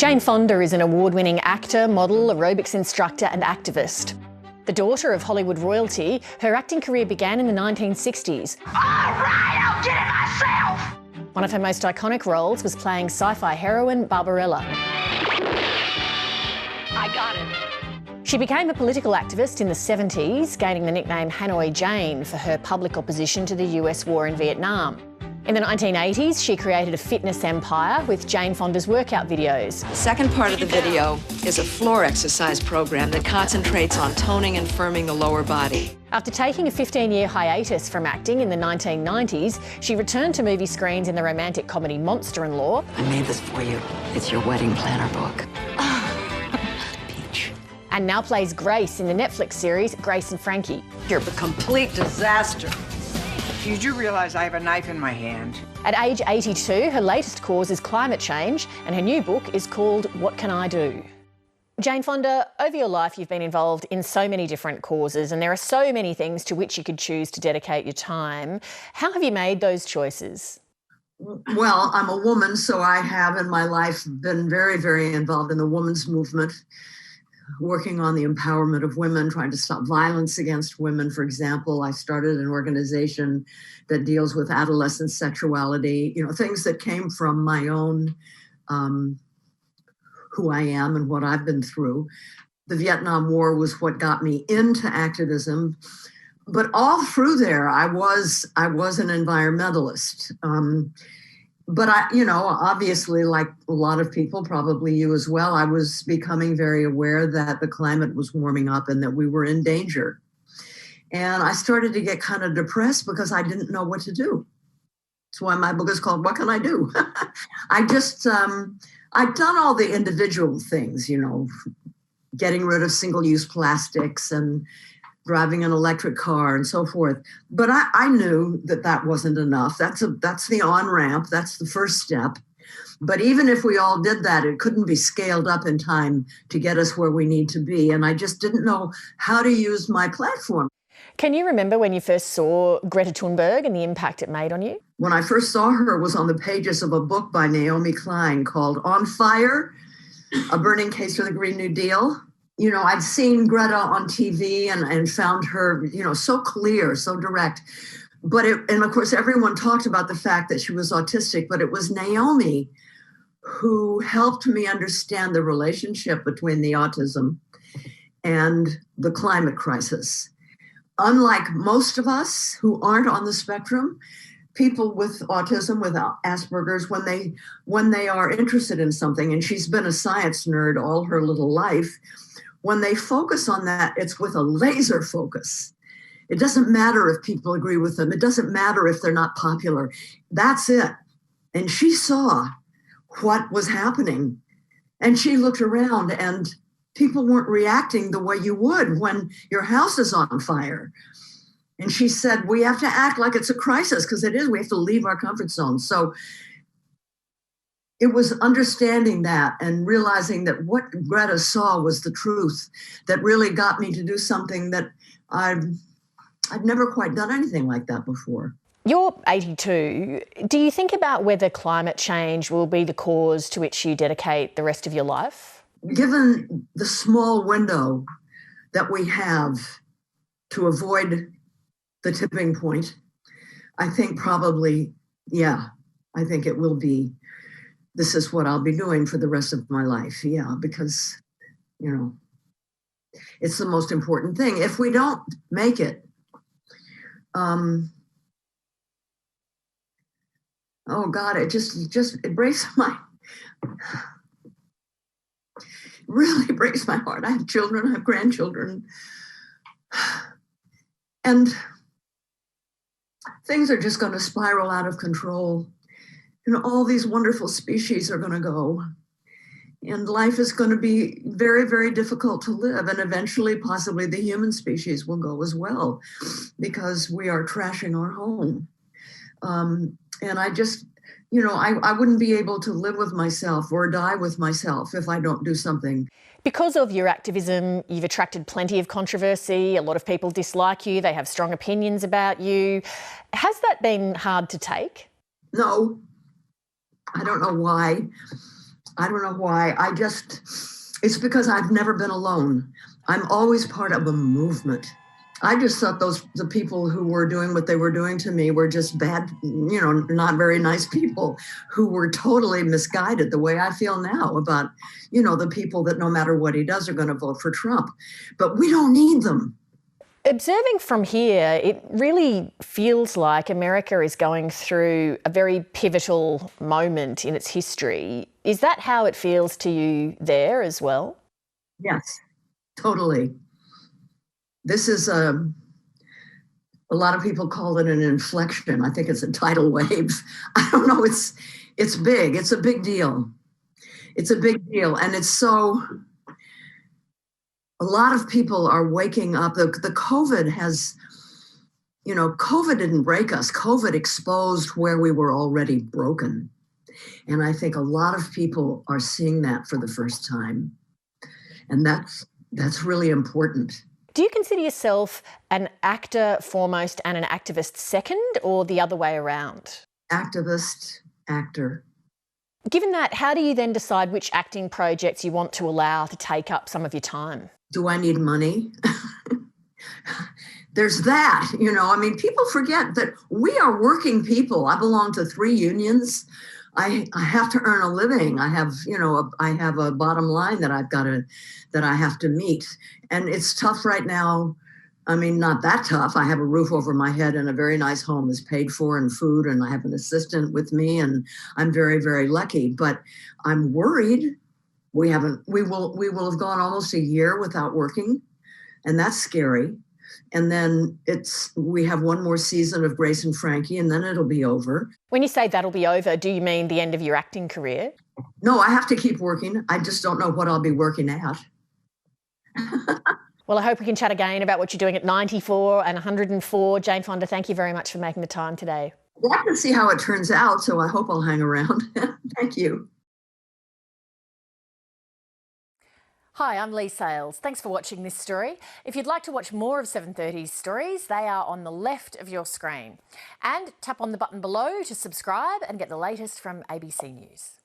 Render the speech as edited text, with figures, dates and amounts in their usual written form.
Jane Fonda is an award-winning actor, model, aerobics instructor and activist. The daughter of Hollywood royalty, her acting career began in the 1960s. All right, I'll get it myself! One of her most iconic roles was playing sci-fi heroine Barbarella. I got it. She became a political activist in the 70s, gaining the nickname Hanoi Jane for her public opposition to the US war in Vietnam. In the 1980s, she created a fitness empire with Jane Fonda's workout videos. The second part of the video is a floor exercise program that concentrates on toning and firming the lower body. After taking a 15-year hiatus from acting in the 1990s, she returned to movie screens in the romantic comedy Monster-in-Law. I made this for you. It's your wedding planner book. Peach. And now plays Grace in the Netflix series Grace and Frankie. You're a complete disaster. You do realize I have a knife in my hand. At age 82, her latest cause is climate change, and her new book is called What Can I Do? Jane Fonda, over your life you've been involved in so many different causes, and there are so many things to which you could choose to dedicate your time. How have you made those choices? Well, I'm a woman, so I have in my life been very, very involved in the women's movement, working on the empowerment of women, trying to stop violence against women. For example, I started an organization that deals with adolescent sexuality, things that came from my own, who I am and what I've been through. The Vietnam War was what got me into activism. But all through there, I was an environmentalist. But obviously, like a lot of people, probably you as well, I was becoming very aware that the climate was warming up and that we were in danger. And I started to get kind of depressed because I didn't know what to do. That's why my book is called What Can I Do? I'd done all the individual things, getting rid of single-use plastics and driving an electric car and so forth. But I knew that wasn't enough. That's the on-ramp. That's the first step. But even if we all did that, it couldn't be scaled up in time to get us where we need to be. And I just didn't know how to use my platform. Can you remember when you first saw Greta Thunberg and the impact it made on you? When I first saw her, it was on the pages of a book by Naomi Klein called On Fire, A Burning Case for the Green New Deal. I'd seen Greta on TV and found her, so clear, so direct. And of course, everyone talked about the fact that she was autistic, but it was Naomi who helped me understand the relationship between the autism and the climate crisis. Unlike most of us who aren't on the spectrum, people with autism, with Asperger's, when they are interested in something, and she's been a science nerd all her little life, when they focus on that, it's with a laser focus. It doesn't matter if people agree with them. It doesn't matter if they're not popular. That's it. And she saw what was happening. And she looked around and people weren't reacting the way you would when your house is on fire. And she said, we have to act like it's a crisis, because it is. We have to leave our comfort zone. So it was understanding that and realizing that what Greta saw was the truth that really got me to do something that I'd never quite done anything like that before. You're 82. Do you think about whether climate change will be the cause to which you dedicate the rest of your life? Given the small window that we have to avoid the tipping point, I think probably, I think it will be. This is what I'll be doing for the rest of my life. Yeah, because, it's the most important thing. If we don't make it, oh God, it breaks really breaks my heart. I have children, I have grandchildren. And things are just going to spiral out of control. All these wonderful species are going to go. And life is going to be very, very difficult to live. And eventually, possibly the human species will go as well, because we are trashing our home. And I just, I wouldn't be able to live with myself or die with myself if I don't do something. Because of your activism, you've attracted plenty of controversy. A lot of people dislike you. They have strong opinions about you. Has that been hard to take? No. I don't know why. I don't know why. It's because I've never been alone. I'm always part of a movement. I just thought the people who were doing what they were doing to me were just bad, not very nice people who were totally misguided the way I feel now about, the people that no matter what he does are going to vote for Trump. But we don't need them. Observing from here, it really feels like America is going through a very pivotal moment in its history. Is that how it feels to you there as well? Yes, totally. This is a lot of people call it an inflection. I think it's a tidal wave. I don't know. It's big. It's a big deal. It's a big deal. And a lot of people are waking up. The COVID has, COVID didn't break us. COVID exposed where we were already broken. And I think a lot of people are seeing that for the first time. And that's really important. Do you consider yourself an actor foremost and an activist second, or the other way around? Activist, actor. Given that, how do you then decide which acting projects you want to allow to take up some of your time? Do I need money? There's that, people forget that we are working people. I belong to 3 unions. I have to earn a living. I have, I have a bottom line that I have to meet. And it's tough right now. I mean, not that tough. I have a roof over my head and a very nice home is paid for and food, and I have an assistant with me, and I'm very, very lucky. But I'm worried. We will have gone almost a year without working, and that's scary. And then we have one more season of Grace and Frankie, and then it'll be over. When you say that'll be over, do you mean the end of your acting career? No, I have to keep working. I just don't know what I'll be working at. Well, I hope we can chat again about what you're doing at 94 and 104. Jane Fonda, thank you very much for making the time today. I'd like to see how it turns out, so I hope I'll hang around. Thank you. Hi, I'm Lee Sales. Thanks for watching this story. If you'd like to watch more of 730's stories, they are on the left of your screen. And tap on the button below to subscribe and get the latest from ABC News.